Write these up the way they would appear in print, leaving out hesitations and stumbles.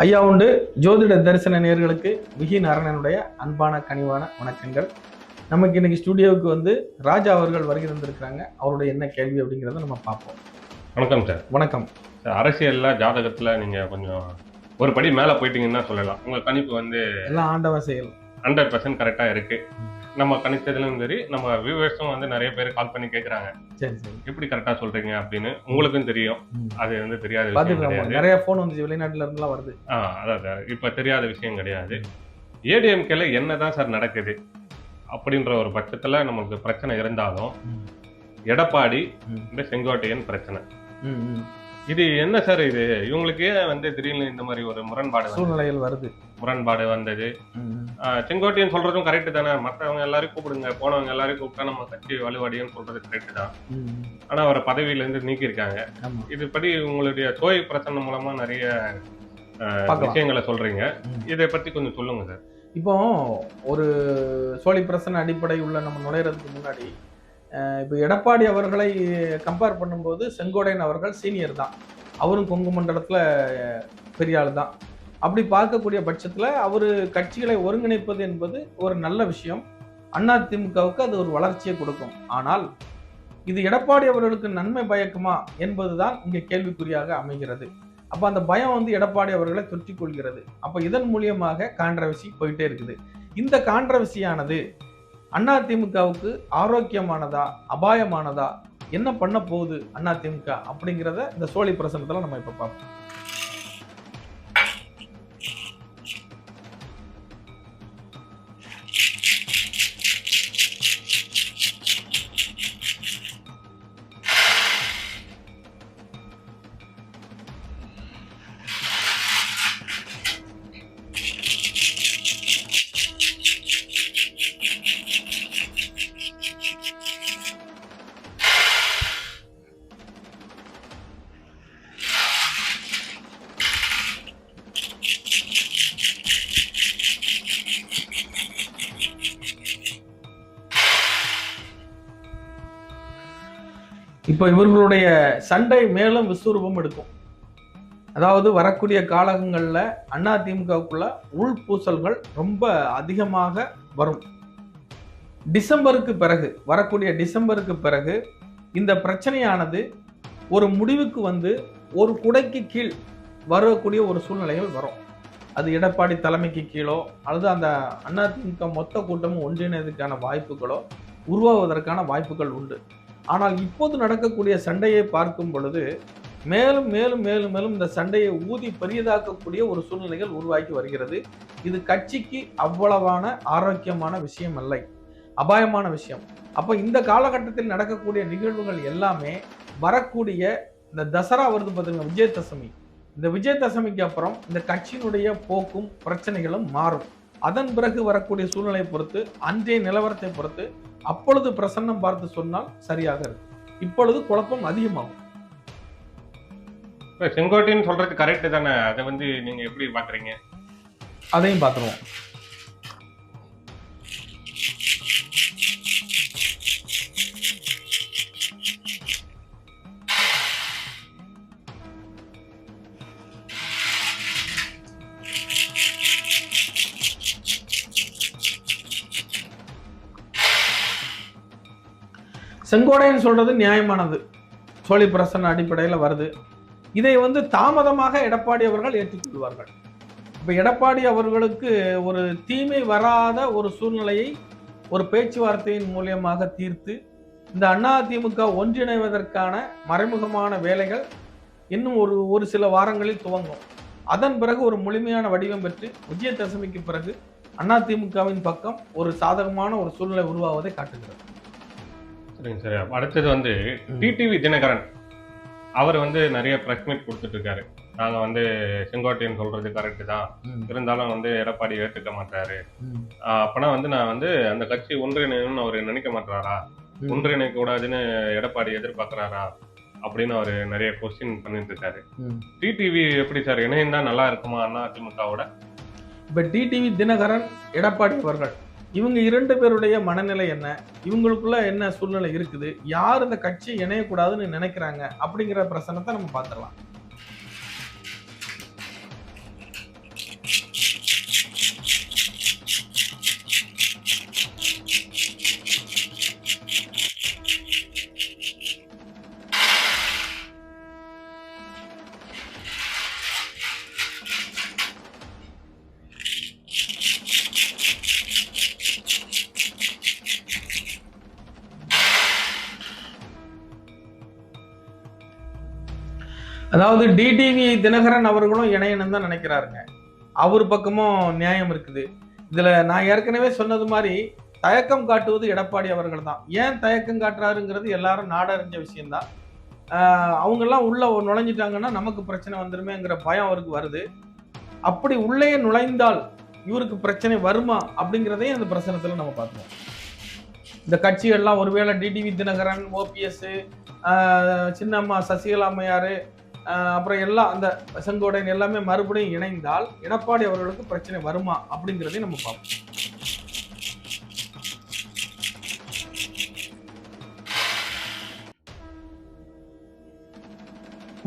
ஐயா உண்டு ஜோதிட தரிசன நேயர்களுக்கு விகி நாராயணனுடைய அன்பான கனிவான வணக்கங்கள். நமக்கு இன்னைக்கு ஸ்டுடியோவுக்கு வந்து ராஜா அவர்கள் வருகை தந்திருக்கிறாங்க. அவருடைய என்ன கேள்வி அப்படிங்கிறத நம்ம பார்ப்போம். வணக்கம் சார். வணக்கம் சார், அரசியல்ல ஜாதகத்துல நீங்க கொஞ்சம் ஒரு படி மேல போயிட்டீங்கன்னா சொல்லலாம். உங்க கணிப்பு வந்து எல்லாம் ஆண்டவன் செயல் 100% கரெக்டா இருக்கு. நம்ம கணிச்சதுலும் சரி, நம்ம வியூவர்ஸும் வந்து நிறைய பேர் கால் பண்ணி கேட்கறாங்க, சரி சரி எப்படி கரெக்டா சொல்றீங்க அப்படின்னு. உங்களுக்கும் தெரியும், அது வந்து தெரியாத விஷயம் பார்த்துக்கலாம். கிடையாது. நிறைய ஃபோன் வந்து வெளிநாட்டுல இருந்துலாம் வருது. அதான் சார், இப்ப தெரியாத விஷயம் கிடையாது. ஏடிஎம்கேல என்னதான் சார் நடக்குது அப்படின்ற ஒரு பட்சத்துல நமக்கு பிரச்சனை இருந்தாலும், எடப்பாடி இந்த செங்கோட்டையன் பிரச்சனை, இது என்ன சார்? இது இவங்களுக்கு ஏன் வந்து திடீர்னு இந்த மாதிரி ஒரு சூழ்நிலைகள் வருது? முரண்பாடு வந்தது. செங்கோட்டையன் சொல்றதும் கரெக்ட் தானே. மற்றவங்க எல்லாரையும் கூப்பிடுங்க, போனவங்க எல்லாரையும் கூப்பிட்டா நம்ம கட்சி வலுவடையும் சொல்றது கரெக்ட் தான். ஆனா அவரை பதவியில இருந்து நீக்கியிருக்காங்க. இதுபடி உங்களுடைய சோய் பிரச்சனை மூலமா நிறைய விஷயங்களை சொல்றீங்க. இதை பத்தி கொஞ்சம் சொல்லுங்க சார். இப்போ ஒரு சோழி பிரச்சனை அடிப்படை உள்ள நம்ம நுழைறதுக்கு முன்னாடி இப்போ எடப்பாடி அவர்களை கம்பேர் பண்ணும்போது செங்கோட்டையன் அவர்கள் சீனியர் தான். அவரும் கொங்கு மண்டலத்தில் பெரிய ஆள் தான். அப்படி பார்க்கக்கூடிய பட்சத்தில் அவர் கட்சிகளை ஒருங்கிணைப்பது என்பது ஒரு நல்ல விஷயம். அதிமுகவுக்கு அது ஒரு வளர்ச்சியை கொடுக்கும். ஆனால் இது எடப்பாடி அவர்களுக்கு நன்மை பயக்குமா என்பதுதான் இங்கே கேள்விக்குறியாக அமைகிறது. அப்போ அந்த பயம் வந்து எடப்பாடி அவர்களை தொற்றிக் கொள்கிறது. அப்போ இதன் மூலியமாக கான்ட்ரவர்சி போயிட்டே இருக்குது. இந்த கான்ட்ரவர்சியானது அதிமுகவுக்கு ஆரோக்கியமானதா, அபாயமானதா, என்ன பண்ண போகுது அதிமுக அப்படிங்கிறத இந்த சோழி பிரசனத்துல நம்ம இப்ப பார்ப்போம். இப்போ இவர்களுடைய சண்டை மேலும் விஸ்வரூபம் எடுக்கும். அதாவது வரக்கூடிய காலங்களில் அதிமுகவுக்குள்ள உள்பூசல்கள் ரொம்ப அதிகமாக வரும். டிசம்பருக்கு பிறகு, வரக்கூடிய டிசம்பருக்கு பிறகு இந்த பிரச்சனையானது ஒரு முடிவுக்கு வந்து ஒரு குடைக்கு கீழ் வரக்கூடிய ஒரு சூழ்நிலைகள் வரும். அது எடப்பாடி தலைமைக்கு கீழோ அல்லது அந்த அதிமுக மொத்த கூட்டமும் ஒன்றிணைவதற்கான வாய்ப்புகளோ உருவாவதற்கான வாய்ப்புகள் உண்டு. ஆனால் இப்போது நடக்கக்கூடிய சண்டையை பார்க்கும் பொழுது மேலும் மேலும் மேலும் மேலும் இந்த சண்டையை ஊதி பெரியதாக்கக்கூடிய ஒரு சூழ்நிலைகள் உருவாக்கி வருகிறது. இது கட்சிக்கு அவ்வளவான ஆரோக்கியமான விஷயம் அல்ல, அபாயமான விஷயம். அப்போ இந்த காலகட்டத்தில் நடக்கக்கூடிய நிகழ்வுகள் எல்லாமே வரக்கூடிய இந்த தசரா வருது பார்த்தீங்கன்னா, விஜயதசமி. இந்த விஜயதசமிக்கு அப்புறம் இந்த கட்சியினுடைய போக்கும் பிரச்சனைகளும் மாறும். அதன் பிறகு வரக்கூடிய சூழ்நிலையை பொறுத்து, அன்றைய நிலவரத்தை பொறுத்து அப்பொழுது பிரசன்னம் பார்த்து சொன்னால் சரியாக இருக்கும். இப்பொழுது குழப்பம் அதிகமாகும். செங்கோட்டையன் சொல்றது கரெக்ட் தானே. அதை வந்து நீங்க எப்படி பாக்குறீங்க? அதையும் பார்த்துருவோம். செங்கோட்டையன் சொல்றது நியாயமானது, சோழி பிரசன்ன அடிப்படையில் வருது. இதை வந்து தாமதமாக எடப்பாடி அவர்கள் ஏற்றுக்கொள்வார்கள். இப்போ எடப்பாடி அவர்களுக்கு ஒரு தீமை வராத ஒரு சூழ்நிலையை ஒரு பேச்சுவார்த்தையின் மூலியமாக தீர்த்து இந்த அதிமுக ஒன்றிணைவதற்கான மறைமுகமான வேலைகள் இன்னும் ஒரு சில வாரங்களில் துவங்கும். அதன் பிறகு ஒரு முழுமையான வடிவம் பெற்று விஜயதசமிக்கு பிறகு அதிமுகவின் பக்கம் ஒரு சாதகமான ஒரு சூழ்நிலை உருவாவதை காட்டுகிறது. சரி, அடுத்தது வந்து டிடிவி தினகரன் அவர் வந்து நிறைய பிரஸ் மீட் கொடுத்துட்டு இருக்காரு. நாங்க வந்து செங்கோட்டையன் சொல்றது கரெக்ட் தான், இருந்தாலும் வந்து எடப்பாடி ஏற்றுக்க மாட்டாரு. அப்பனா வந்து நான் வந்து அந்த கட்சி ஒன்றிணைன்னு அவரு நினைக்க மாட்டாரா, ஒன்றிணைக்க கூடாதுன்னு எடப்பாடி எதிர்பார்க்கிறாரா அப்படின்னு அவரு நிறைய கொஸ்டின் பண்ணிட்டு இருக்காரு. டிடிவி எப்படி சார் இணையம் தான் நல்லா இருக்குமா அதிமுகவோட? இப்ப டிடிவி தினகரன், எடப்பாடி அவர்கள், இவங்க இரண்டு பேருடைய மனநிலை என்ன, இவங்களுக்குள்ள என்ன சூழ்நிலை இருக்குது, யார் இந்த கட்சி இணையக்கூடாதுன்னு நினைக்கிறாங்க அப்படிங்கிற பிரச்சனத்தை நம்ம பார்த்துடலாம். அதாவது டிடிவி தினகரன் அவர்களும் இணையணும் தான் நினைக்கிறாருங்க. அவர் பக்கமும் நியாயம் இருக்குது. இதுல நான் ஏற்கனவே சொன்னது மாதிரி தயக்கம் காட்டுவது எடப்பாடி அவர்கள் தான். ஏன் தயக்கம் காட்டுறாருங்கிறது எல்லாரும் நாடறிஞ்ச விஷயம்தான். அவங்கெல்லாம் உள்ள நுழைஞ்சிட்டாங்கன்னா நமக்கு பிரச்சனை வந்துருமேங்கிற பயம் அவருக்கு வருது. அப்படி உள்ளே நுழைந்தால் இவருக்கு பிரச்சனை வருமா அப்படிங்கிறதையும் அந்த பிரச்சனத்துல நம்ம பார்க்கணும். இந்த கட்சிகள்லாம் ஒருவேளை டிடிவி தினகரன், ஓபிஎஸ், சின்னம்மா சசிகலா அம்மையாரு, அப்புறம் எல்லாம் அந்த செங்கோட்டையன் எல்லாமே மறுபடியும் இணைந்தால் எடப்பாடி அவர்களுக்கு பிரச்சனை வருமா அப்படிங்கிறதையும் நம்ம பார்ப்போம்.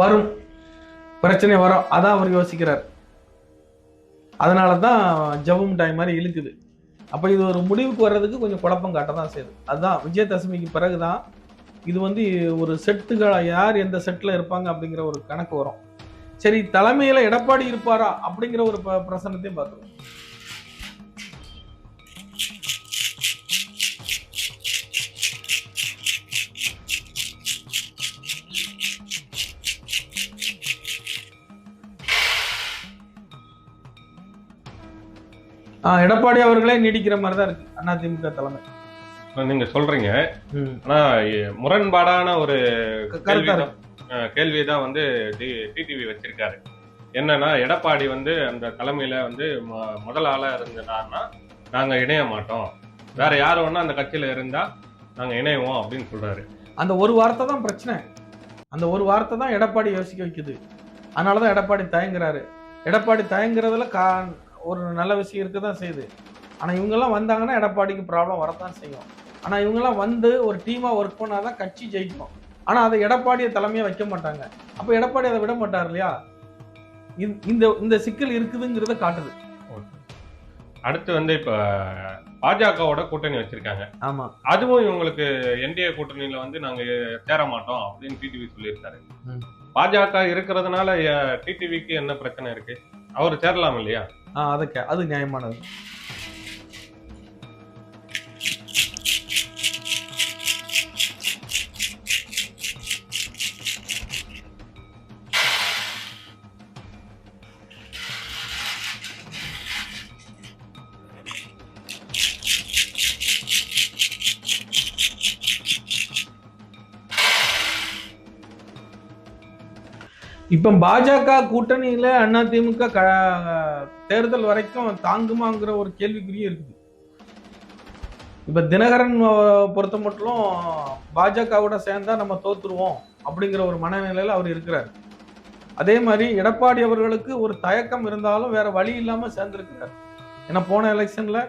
வரும், பிரச்சனை வரும், அதான் அவர் யோசிக்கிறார். அதனாலதான் ஜவும் டைம் மாதிரி இழுக்குது. அப்ப இது ஒரு முடிவுக்கு வர்றதுக்கு கொஞ்சம் குழப்பம் காட்ட தான் செய்யுது. அதுதான் விஜயதசமிக்கு பிறகுதான் இது ஒரு செட்டுகள் யார் எந்த செட்ல இருப்பாங்க அப்படிங்கிற ஒரு கணக்கு வரும். சரி, தலைமையில எடப்பாடி இருப்பாரா அப்படிங்கிற ஒரு பிரசனத்தையும் பார்த்துருவோம். எடப்பாடி அவர்களே நீடிக்கிற மாதிரி தான் இருக்கு அதிமுக தலைமை. நீங்க சொல்றீங்க, ஆனா முரண்பாடான ஒரு கேள்விதான் டிடிவி வச்சிருக்காரு. என்னன்னா, எடப்பாடி அந்த தலைமையில முதல் ஆளா இருந்தாருன்னா நாங்க இணைய மாட்டோம், வேற யாரும் வேணா அந்த கட்சியில இருந்தா நாங்க இணைவோம் அப்படின்னு சொல்றாரு. அந்த ஒரு வார்த்தை தான் பிரச்சனை. அந்த ஒரு வார்த்தை தான் எடப்பாடி யோசிக்க வைக்குது. அதனாலதான் எடப்பாடி தயங்குறாரு. எடப்பாடி தயங்குறதுல ஒரு நல்ல விஷயம் இருக்கதான் செய்யுது. ஆனா இவங்கெல்லாம் வந்தாங்கன்னா எடப்பாடிக்கு ப்ராப்ளம் வரத்தான் செய்யும். ஆனா இவங்கெல்லாம் ஒரு டீமா ஒர்க் பண்ணாதான் கட்சி ஜெயிக்கும். ஆனா அதை எடப்பாடியை தலைமையா வைக்க மாட்டாங்க. அப்ப எடப்பாடி அதை விட மாட்டார் இல்லையா? இந்த சிக்கல் இருக்குதுங்கிறத காட்டுது. அடுத்து இப்ப பாஜகவோட கூட்டணி வச்சிருக்காங்க. ஆமா, அதுவும் இவங்களுக்கு என்டிஏ கூட்டணியில நாங்க சேர மாட்டோம் அப்படின்னு டிடிவி சொல்லியிருக்காரு. பாஜக இருக்கிறதுனால டிடிவிக்கு என்ன பிரச்சனை இருக்கு? அவர் சேரலாம் இல்லையா? அது நியாயமானது. இப்ப பாஜக கூட்டணியில அதிமுக தேர்தல் வரைக்கும் தாங்குமாங்கிற ஒரு கேள்விக்குறியே இருக்குது. இப்ப தினகரன் பொறுத்த மட்டும் பாஜகவோட சேர்ந்தா நம்ம தோத்துருவோம் அப்படிங்கிற ஒரு மனநிலையில அவர் இருக்கிறார். அதே மாதிரி எடப்பாடி அவர்களுக்கு ஒரு தயக்கம் இருந்தாலும் வேற வழி இல்லாம சேர்ந்திருக்கிறார். ஏன்னா போன எலெக்ஷன்ல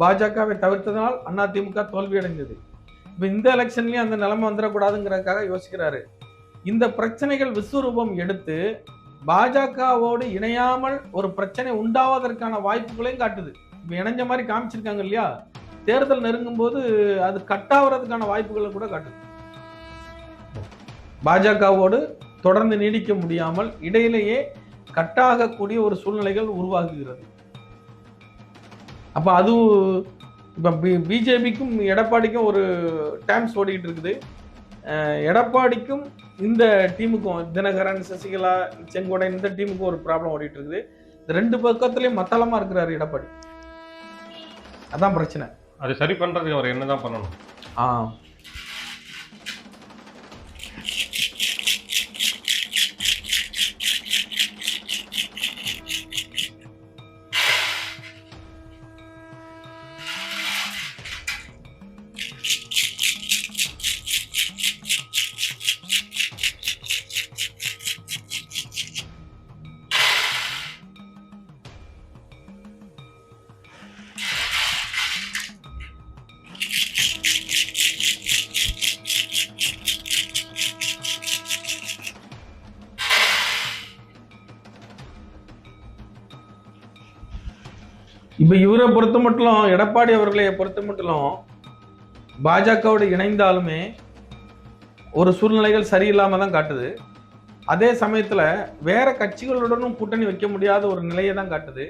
பாஜகவை தவிர்த்ததனால் அதிமுக தோல்வி அடைந்தது. இப்ப இந்த எலெக்ஷன்லயும் அந்த நிலைமை வந்துடக்கூடாதுங்கிறதுக்காக யோசிக்கிறாரு. இந்த பிரச்சனைகள் விஸ்வரூபம் எடுத்து பாஜகவோடு இணையாமல் ஒரு பிரச்சனை உண்டாவதற்கான வாய்ப்புகளையும் காட்டுது. இப்ப இணைஞ்ச மாதிரி காமிச்சிருக்காங்க இல்லையா? தேர்தல் நெருங்கும் போது அது கட்டாவதுக்கான வாய்ப்புகளை கூட காட்டுது. பாஜகவோடு தொடர்ந்து நீடிக்க முடியாமல் இடையிலேயே கட்டாகக்கூடிய ஒரு சூழ்நிலைகள் உருவாகுகிறது. அப்ப அது இப்ப பிஜேபிக்கும் எடப்பாடிக்கும் ஒரு டைம்ஸ் ஓடிக்கிட்டு இருக்குது. எடப்பாடிக்கும் இந்த டீமுக்கும் தினகரன், சசிகலா, செங்கோட்டையன் இந்த டீமுக்கும் ஒரு ப்ராப்ளம் ஓடிட்டு இருக்குது. இந்த ரெண்டு பக்கத்துலயும் மத்தளமா இருக்கிறாரு எடப்பாடி. அதான் பிரச்சனை. அது சரி பண்றதுக்கு அவர் என்னதான் பண்ணணும்? இப்ப இவரை பொறுத்த மட்டும், எடப்பாடி அவர்களை பொறுத்த மட்டும் பாஜகவோடு இணைந்தாலுமே ஒரு சூழ்நிலைகள் சரியில்லாம தான் காட்டுது. அதே சமயத்துல வேற கட்சிகளுடனும் கூட்டணி வைக்க முடியாத ஒரு நிலையை தான் காட்டுது.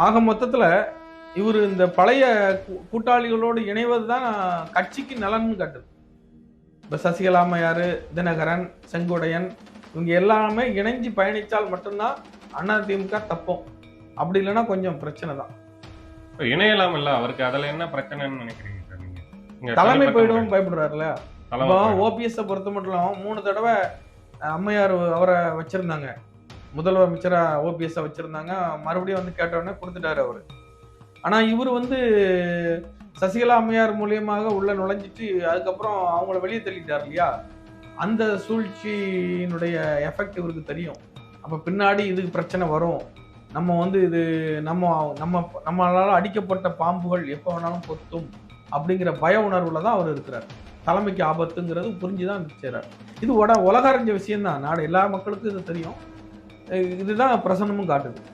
ஆக மொத்தத்துல இவர் இந்த பழைய கூட்டாளிகளோடு இணைவது தான் கட்சிக்கு நலன்னு காட்டுது. இப்போ சசிகலா அம்மையார், தினகரன், செங்கோடையன் இவங்க எல்லாமே இணைஞ்சு பயணித்தால் மட்டும்தான் அதிமுக தப்போம். அப்படி இல்லைன்னா கொஞ்சம் பிரச்சனை தான். இப்ப இணையலாம் இல்ல அவருக்கு, அதுல என்ன பிரச்சனைன்னு நினைக்கிறீங்க சார் நீங்க? இங்க தலைமை தனிப்பட்ட போயிடும் பயப்படுறாருல. தலைமை இப்போ போயிடும். ஓபிஎஸ் பொறுத்த மட்டும் 3 தடவை அம்மையார் அவரை வச்சிருந்தாங்க, முதல்வர் அமைச்சரா ஓபிஎஸ் வச்சிருந்தாங்க. மறுபடியும் வந்து கேட்டவுடனே கொடுத்துட்டாரு அவரு. ஆனா இவர் வந்து சசிகலா அம்மையார் மூலியமாக உள்ள நுழைஞ்சிட்டு அதுக்கப்புறம் அவங்கள வெளியே தள்ளிட்டார் இல்லையா? அந்த சூழ்ச்சியினுடைய எஃபெக்ட் இவருக்கு தெரியும். அப்ப பின்னாடி இதுக்கு பிரச்சனை வரும், நம்ம வந்து இது நம்ம நம்ம நம்மளால அடிக்கப்பட்ட பாம்புகள் எப்போ வேணாலும் கொத்தும் அப்படிங்கிற பய உணர்வுல தான் அவர் இருக்கிறார். தலைமைக்கு ஆபத்துங்கிறது புரிஞ்சுதான் செய்றார். இது உலக அறிஞ்ச விஷயம் தான். நாடு எல்லா மக்களுக்கும் இது தெரியும். இதுதான் பிரசன்னமும் காட்டுது.